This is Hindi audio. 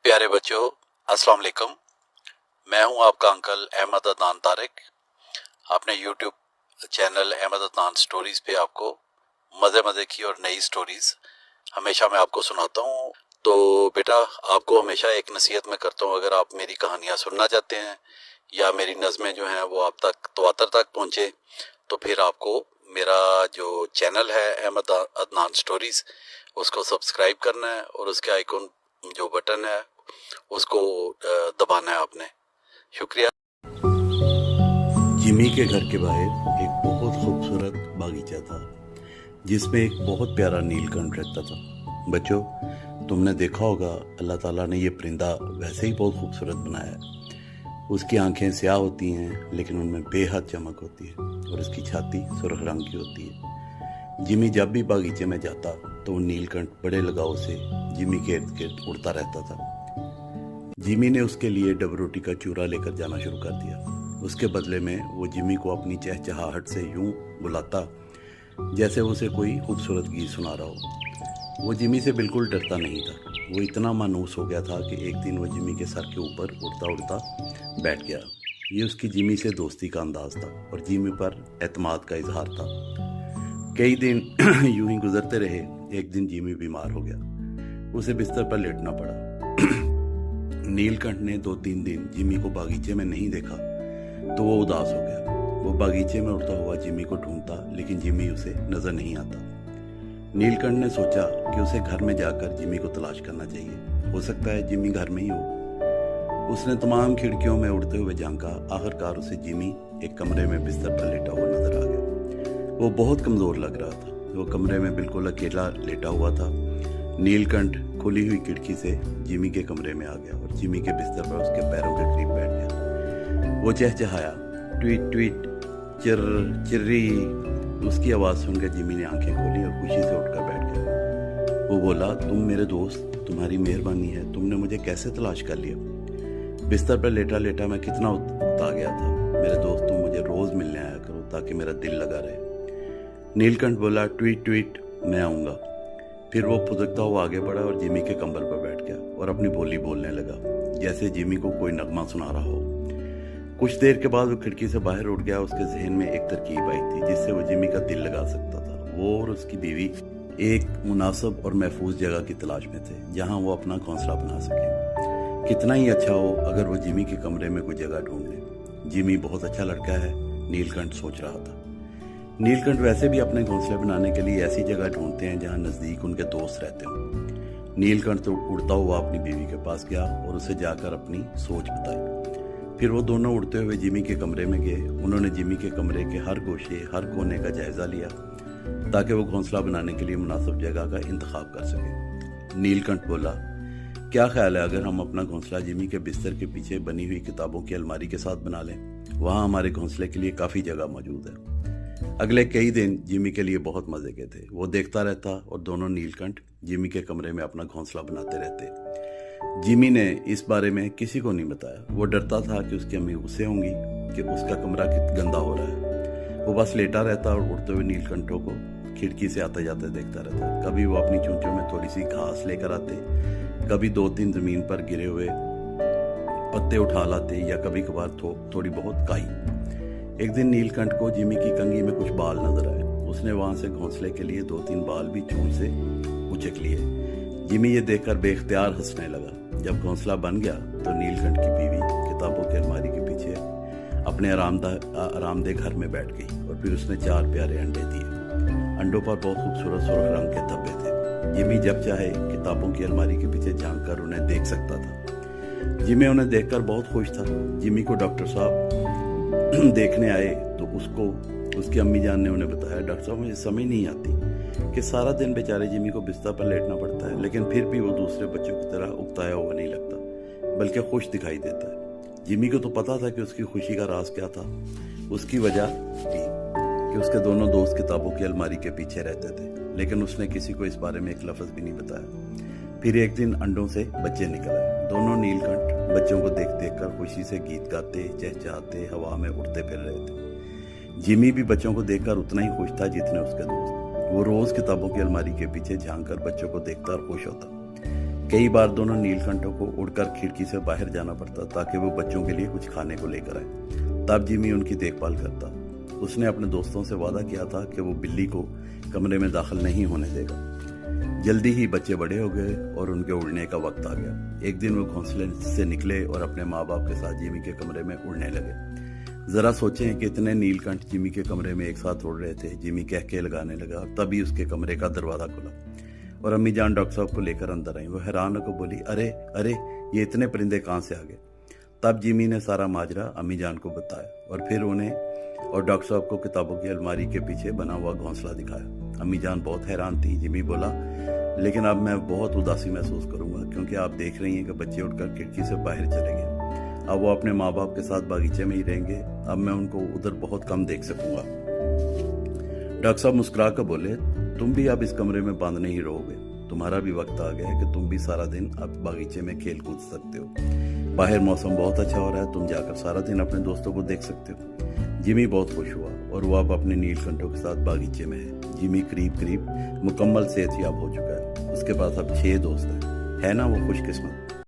प्यारे बच्चों, अस्सलाम वालेकुम। मैं हूं आपका अंकल अहमद अदनान तारिक। आपने YouTube channel Ahmad Adnan stories पे आपको मज़े की और नई स्टोरीज़ हमेशा मैं आपको सुनाता हूं। तो बेटा, आपको हमेशा एक नसीहत मैं करता हूं, अगर आप मेरी कहानियां सुनना चाहते हैं या मेरी नज़में जो हैं वो आप तक तवातर तक पहुँचे, तो फिर आपको मेरा जो चैनल है अहमद अदनान स्टोरीज़ उसको सब्सक्राइब करना है और उसके आइकॉन जो बटन है उसको दबाना है आपने। शुक्रिया। जिमी के घर के बाहर एक बहुत खूबसूरत बागीचा था जिसमें एक बहुत प्यारा नीलकंठ रहता था। बच्चों, तुमने देखा होगा अल्लाह ताला ने ये परिंदा वैसे ही बहुत खूबसूरत बनाया है। उसकी आंखें स्याह होती हैं लेकिन उनमें बेहद चमक होती है और उसकी छाती सुर्ख रंग की होती है। जिमी जब भी बागीचे में जाता तो वो नीलकंठ बड़े लगाव से जिमी के इर्द गिर्द उड़ता रहता था। जिमी ने उसके लिए डबरोटी का चूरा लेकर जाना शुरू कर दिया। उसके बदले में वो जिमी को अपनी चहचहाहट से यूं बुलाता जैसे उसे कोई खूबसूरत गीत सुना रहा हो। वो जिमी से बिल्कुल डरता नहीं था। वो इतना मानूस हो गया था कि एक दिन वो जिमी के सर के ऊपर उड़ता उड़ता बैठ गया। ये उसकी जिमी से दोस्ती का अंदाज था और जिमी पर एतमाद का इजहार था। कई दिन यूं ही गुजरते रहे। एक दिन जिमी बीमार हो गया। उसे बिस्तर पर लेटना पड़ा। नीलकंठ ने 2-3 दिन जिमी को बागीचे में नहीं देखा तो वो उदास हो गया। वो बागीचे में उड़ता हुआ जिमी को ढूंढता लेकिन जिमी उसे नजर नहीं आता। नीलकंठ ने सोचा कि उसे घर में जाकर जिमी को तलाश करना चाहिए। हो सकता है जिमी घर में ही हो। उसने तमाम खिड़कियों में उड़ते हुए झांका। आखिरकार उसे जिमी एक कमरे में बिस्तर पर लेटा हुआ नजर आ गया। वो बहुत कमजोर लग रहा था। वो कमरे में बिल्कुल अकेला लेटा हुआ था। नीलकंठ खुली हुई खिड़की से जिमी के कमरे में आ गया और जिमी के बिस्तर पर उसके पैरों के करीब बैठ गया। वो चहचहाया, ट्वीट ट्वीट चिर चिर्री। उसकी आवाज़ सुनकर जिमी ने आंखें खोली और खुशी से उठकर बैठ गया। वो बोला, तुम मेरे दोस्त, तुम्हारी मेहरबानी है, तुमने मुझे कैसे तलाश कर लिया? बिस्तर पर लेटा लेटा मैं कितना उकता गया था। मेरे दोस्त, तुम मुझे रोज़ मिलने आया करो ताकि मेरा दिल लगा रहे। नीलकंठ बोला, ट्वीट ट्वीट, मैं आऊँगा। फिर वो फुदकता हुआ आगे बढ़ा और जिमी के कंबल पर बैठ गया और अपनी बोली बोलने लगा जैसे जिमी को कोई नगमा सुना रहा हो। कुछ देर के बाद वो खिड़की से बाहर उठ गया। उसके जहन में एक तरकीब आई थी जिससे वो जिमी का दिल लगा सकता था। वो और उसकी बीवी एक मुनासिब और महफूज जगह की तलाश में थे जहां वो अपना घोंसला बना सके। कितना ही अच्छा हो अगर वो जिमी के कमरे में कोई जगह ढूंढ ले। जिमी बहुत अच्छा लड़का है, नीलकंठ सोच रहा था। नीलकंठ वैसे भी अपने घोंसले बनाने के लिए ऐसी जगह ढूंढते हैं जहां नज़दीक उनके दोस्त रहते हों। नीलकंठ तो उड़ता हुआ अपनी बीवी के पास गया और उसे जाकर अपनी सोच बताई। फिर वो दोनों उड़ते हुए जिमी के कमरे में गए। उन्होंने जिमी के कमरे के हर गोशे, हर कोने का जायजा लिया ताकि वो घोंसला बनाने के लिए मुनासिब जगह का इंतखाब कर सके। नीलकंठ बोला, क्या ख्याल है अगर हम अपना घोंसला जिमी के बिस्तर के पीछे बनी हुई किताबों की अलमारी के साथ बना लें? वहाँ हमारे घोंसले के लिए काफ़ी जगह मौजूद है। अगले कई दिन जिमी के लिए बहुत मजे के थे। वो देखता रहता और दोनों नीलकंठ जिमी के कमरे में अपना घोंसला बनाते रहते। जिमी ने इस बारे में किसी को नहीं बताया। वो डरता था कि उसकी अम्मी गुस्से होंगी कि उसका कमरा कितना गंदा हो रहा है। वो बस लेटा रहता और उड़ते हुए नीलकंठों को खिड़की से आते जाते देखता रहता। कभी वो अपनी चोंचों में थोड़ी सी घास लेकर आते, कभी 2-3 जमीन पर गिरे हुए पत्ते उठा लाते या कभी कभार थोड़ी बहुत काई। एक दिन नीलकंठ को जिमी की कंघी में कुछ बाल नजर आए। उसने वहां से घोंसले के लिए 2-3 बाल भी चूल से उचक लिए। जिमी ये देखकर बेख्तियार हंसने लगा। जब घोंसला बन गया तो नीलकंठ की बीवी किताबों की अलमारी के पीछे अपने आरामदेह घर में बैठ गई और फिर उसने 4 प्यारे अंडे दिए। अंडों पर बहुत खूबसूरत सुर्ख रंग के धब्बे थे। जिमी जब चाहे किताबों की अलमारी के पीछे झांक कर उन्हें देख सकता था। जिमी उन्हें देखकर बहुत खुश था। जिमी को डॉक्टर साहब देखने आए तो उसकी अम्मी जान ने उन्हें बताया, डॉक्टर साहब, मुझे समझ नहीं आती कि सारा दिन बेचारे जिमी को बिस्तर पर लेटना पड़ता है लेकिन फिर भी वो दूसरे बच्चों की तरह उकताया हुआ नहीं लगता बल्कि खुश दिखाई देता है। जिमी को तो पता था कि उसकी खुशी का राज क्या था। उसकी वजह थी कि उसके दोनों दोस्त किताबों की अलमारी के पीछे रहते थे लेकिन उसने किसी को इस बारे में एक लफ्ज़ भी नहीं बताया। फिर एक दिन अंडों से बच्चे निकल आए। दोनों नीलकंठ बच्चों को देख देख कर खुशी से गीत गाते, चहचहाते हवा में उड़ते फिर रहे थे। जिमी भी बच्चों को देखकर उतना ही खुश था जितने उसके दोस्त। वो रोज किताबों की अलमारी के पीछे झांक कर बच्चों को देखता और खुश होता। कई बार दोनों नीलकंठों को उड़कर खिड़की से बाहर जाना पड़ता ताकि वो बच्चों के लिए कुछ खाने को लेकर आए। तब जिमी उनकी देखभाल करता। उसने अपने दोस्तों से वादा किया था कि वो बिल्ली को कमरे में दाखिल नहीं होने देगा। जल्दी ही बच्चे बड़े हो गए और उनके उड़ने का वक्त आ गया। एक दिन वो घोंसले से निकले और अपने माँ बाप के साथ जिमी के कमरे में उड़ने लगे। जरा सोचें कि इतने नीलकंठ जिमी के कमरे में एक साथ उड़ रहे थे। जिमी कह के लगाने लगा, तभी उसके कमरे का दरवाजा खुला और अम्मी जान डॉक्टर साहब को लेकर अंदर आई। वो हैरान होकर बोली, अरे अरे ये इतने परिंदे कहाँ से आ गए। तब जिमी ने सारा माजरा अम्मी जान को बताया और फिर उन्हें और डॉक्टर साहब को किताबों की अलमारी के पीछे बना हुआ घोंसला दिखाया। अम्मी जान बहुत हैरान थी। जिमी बोला, लेकिन अब मैं बहुत उदासी महसूस करूंगा क्योंकि आप देख रही हैं कि बच्चे उठकर खिड़की से बाहर चले गए। अब वो अपने माँ बाप के साथ बागीचे में ही रहेंगे। अब मैं उनको उधर बहुत कम देख सकूंगा। डॉक्टर साहब मुस्कुरा कर बोले, तुम भी अब इस कमरे में बंद नहीं रहोगे। तुम्हारा भी वक्त आ गया है कि तुम भी सारा दिन अब बागीचे में खेल कूद सकते हो। बाहर मौसम बहुत अच्छा हो रहा है, तुम जाकर सारा दिन अपने दोस्तों को देख सकते हो। जिमी बहुत खुश हुआ और वो अब अपने नीलकंठों के साथ बागीचे में है। जिमी करीब करीब मुकम्मल सेहतयाब हो चुका है। उसके पास अब 6 दोस्त हैं। है ना वो खुशकिस्मत।